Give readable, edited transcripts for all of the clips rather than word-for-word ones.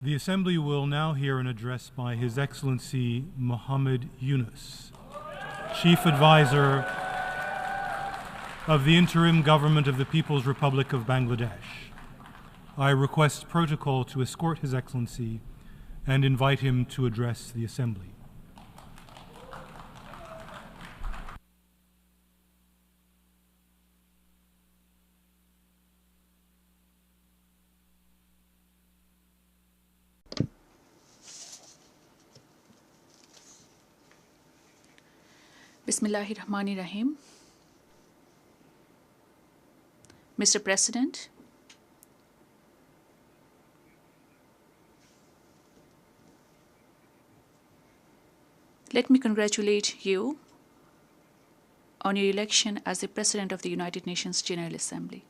The Assembly will now hear an address by His Excellency Mohammed Yunus, Chief Advisor of the Interim Government of the People's Republic of Bangladesh. I request protocol to escort His Excellency and invite him to address the Assembly. Bismillahirrahmanirrahim. Mr. President, let me congratulate you on your election as the President of the United Nations General Assembly.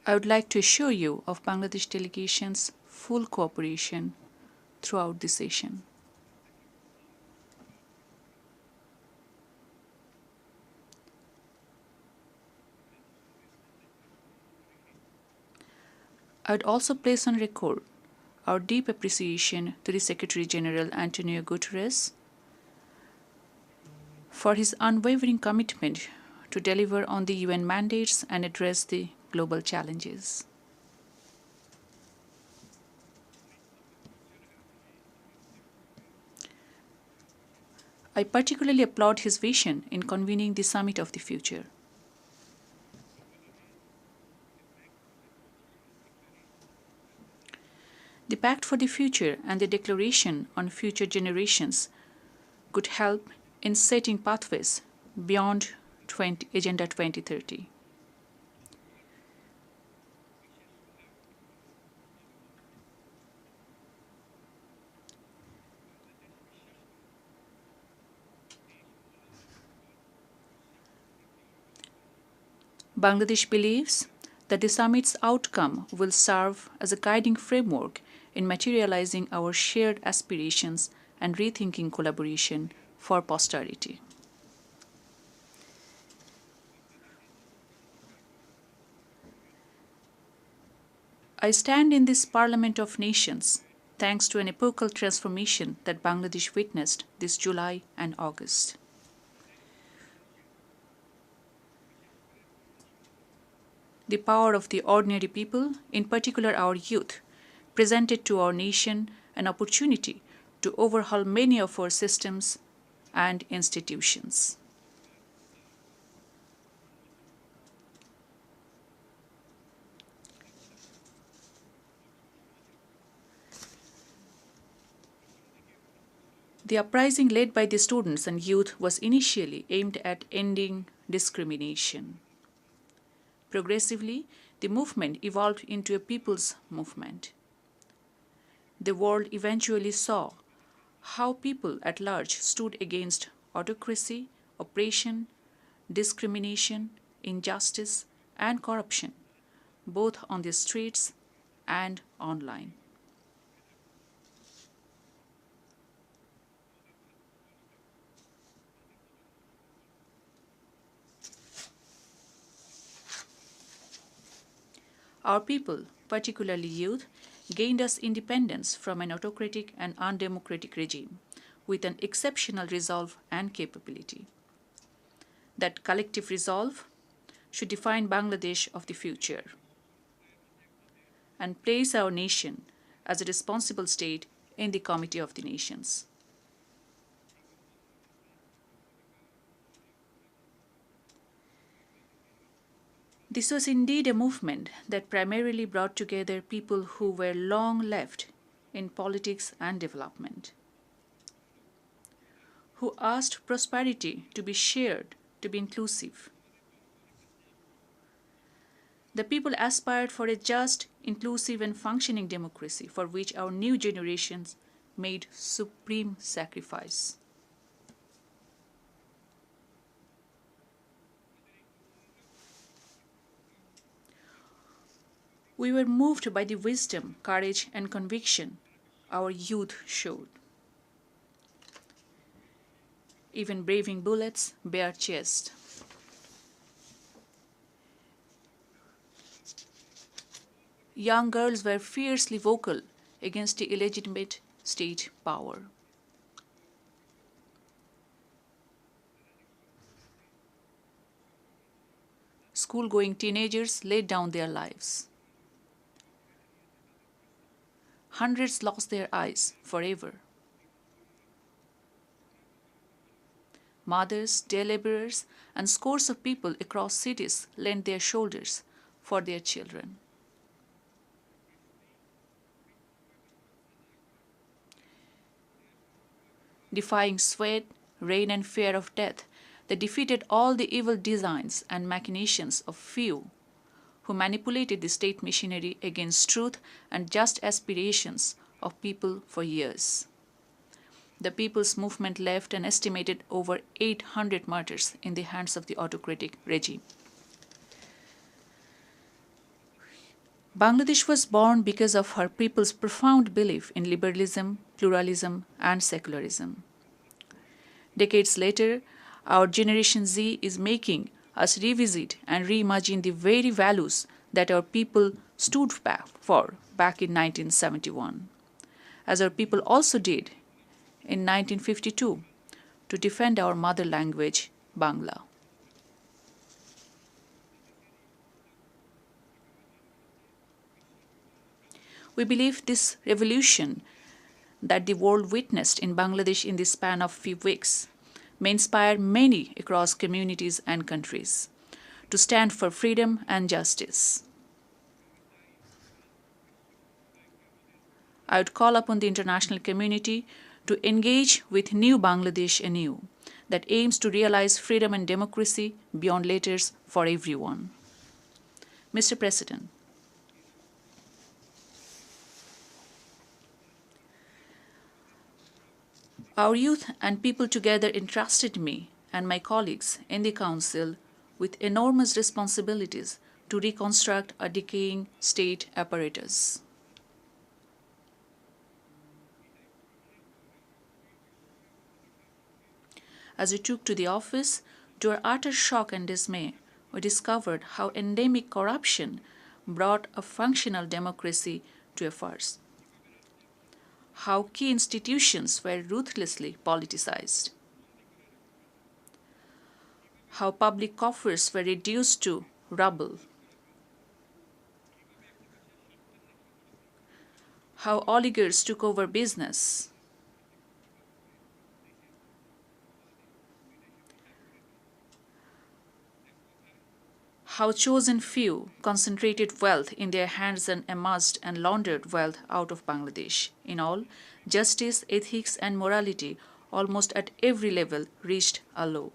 I would like to assure you of Bangladesh delegation's full cooperation throughout the session. I would also place on record our deep appreciation to the Secretary General Antonio Guterres for his unwavering commitment to deliver on the UN mandates and address the global challenges. I particularly applaud his vision in convening the Summit of the Future. The Pact for the Future and the Declaration on Future Generations could help in setting pathways beyond Agenda 2030. Bangladesh believes that the summit's outcome will serve as a guiding framework in materializing our shared aspirations and rethinking collaboration for posterity. I stand in this Parliament of Nations thanks to an epochal transformation that Bangladesh witnessed this July and August. The power of the ordinary people, in particular our youth, presented to our nation an opportunity to overhaul many of our systems and institutions. The uprising led by the students and youth was initially aimed at ending discrimination. Progressively, the movement evolved into a people's movement. The world eventually saw how people at large stood against autocracy, oppression, discrimination, injustice, and corruption, both on the streets and online. Our people, particularly youth, gained us independence from an autocratic and undemocratic regime with an exceptional resolve and capability. That collective resolve should define Bangladesh of the future and place our nation as a responsible state in the Committee of the Nations. This was indeed a movement that primarily brought together people who were long left in politics and development, who asked prosperity to be shared, to be inclusive. The people aspired for a just, inclusive, and functioning democracy for which our new generations made supreme sacrifice. We were moved by the wisdom, courage, and conviction our youth showed. Even braving bullets bare chest. young girls were fiercely vocal against the illegitimate state power. School-going teenagers laid down their lives. Hundreds lost their eyes forever. Mothers, day laborers, and scores of people across cities lent their shoulders for their children. Defying sweat, rain, and fear of death, they defeated all the evil designs and machinations of few who manipulated the state machinery against truth and just aspirations of people for years. The People's Movement left an estimated over 800 martyrs in the hands of the autocratic regime. Bangladesh was born because of her people's profound belief in liberalism, pluralism, and secularism. Decades later, our Generation Z is making us revisit and reimagine the very values that our people stood for back in 1971, as our people also did in 1952 to defend our mother language, Bangla. We believe this revolution that the world witnessed in Bangladesh in the span of few weeks may inspire many across communities and countries to stand for freedom and justice. I would call upon the international community to engage with New Bangladesh anew that aims to realize freedom and democracy beyond letters for everyone. Mr. President, our youth and people together entrusted me and my colleagues in the Council with enormous responsibilities to reconstruct a decaying state apparatus. As we took to the office, to our utter shock and dismay, we discovered how endemic corruption brought a functional democracy to a farce. How key institutions were ruthlessly politicized. How public coffers were reduced to rubble. How oligarchs took over business. How chosen few concentrated wealth in their hands and amassed and laundered wealth out of Bangladesh. In all, justice, ethics, and morality almost at every level reached a low.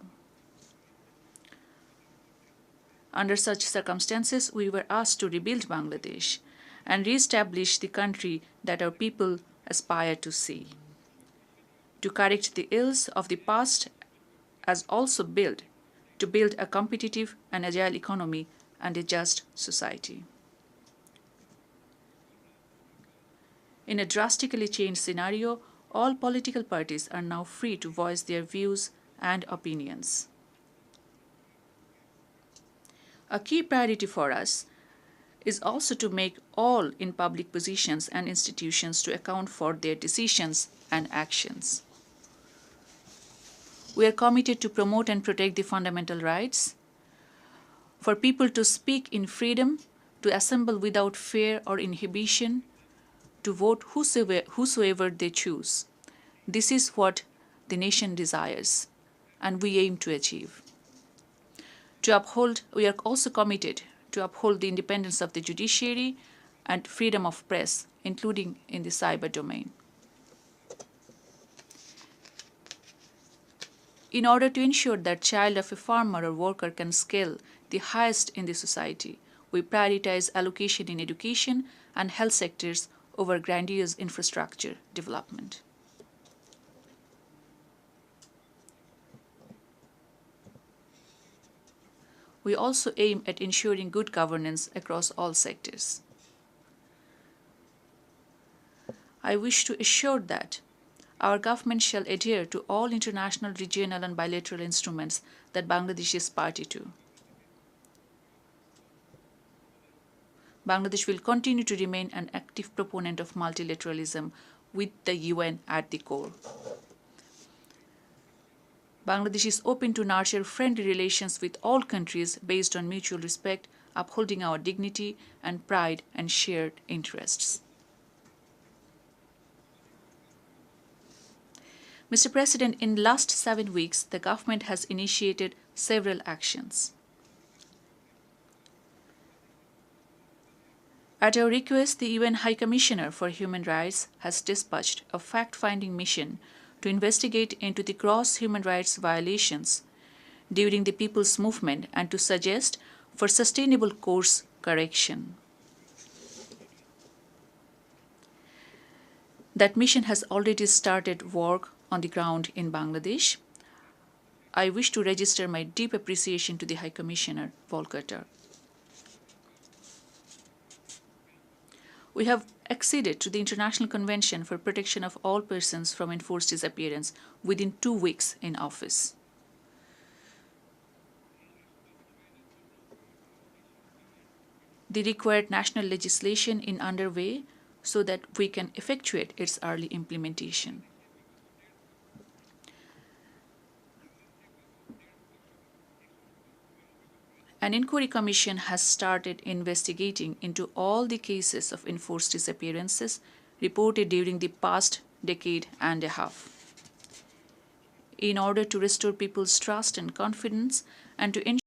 Under such circumstances, we were asked to rebuild Bangladesh and re-establish the country that our people aspire to see. To correct the ills of the past as also to build a competitive and agile economy and a just society. In a drastically changed scenario, all political parties are now free to voice their views and opinions. A key priority for us is also to make all in public positions and institutions to account for their decisions and actions. We are committed to promote and protect the fundamental rights, for people to speak in freedom, to assemble without fear or inhibition, to vote whosoever they choose. This is what the nation desires, and we aim to achieve. We are also committed to uphold the independence of the judiciary and freedom of press, including in the cyber domain. In order to ensure that child of a farmer or worker can scale the highest in the society, we prioritize allocation in education and health sectors over grandiose infrastructure development. We also aim at ensuring good governance across all sectors. I wish to assure that our government shall adhere to all international, regional, and bilateral instruments that Bangladesh is party to. Bangladesh will continue to remain an active proponent of multilateralism with the UN at the core. Bangladesh is open to nurture friendly relations with all countries based on mutual respect, upholding our dignity and pride and shared interests. Mr. President, in the last 7 weeks, the government has initiated several actions. At our request, the UN High Commissioner for Human Rights has dispatched a fact-finding mission to investigate into the gross human rights violations during the People's Movement and to suggest for sustainable course correction. That mission has already started work on the ground in Bangladesh. I wish to register my deep appreciation to the High Commissioner, Volker Turk. We have acceded to the International Convention for Protection of All Persons from Enforced Disappearance within 2 weeks in office. The required national legislation is underway so that we can effectuate its early implementation. An inquiry commission has started investigating into all the cases of enforced disappearances reported during the past decade and a half. In order to restore people's trust and confidence and to ensure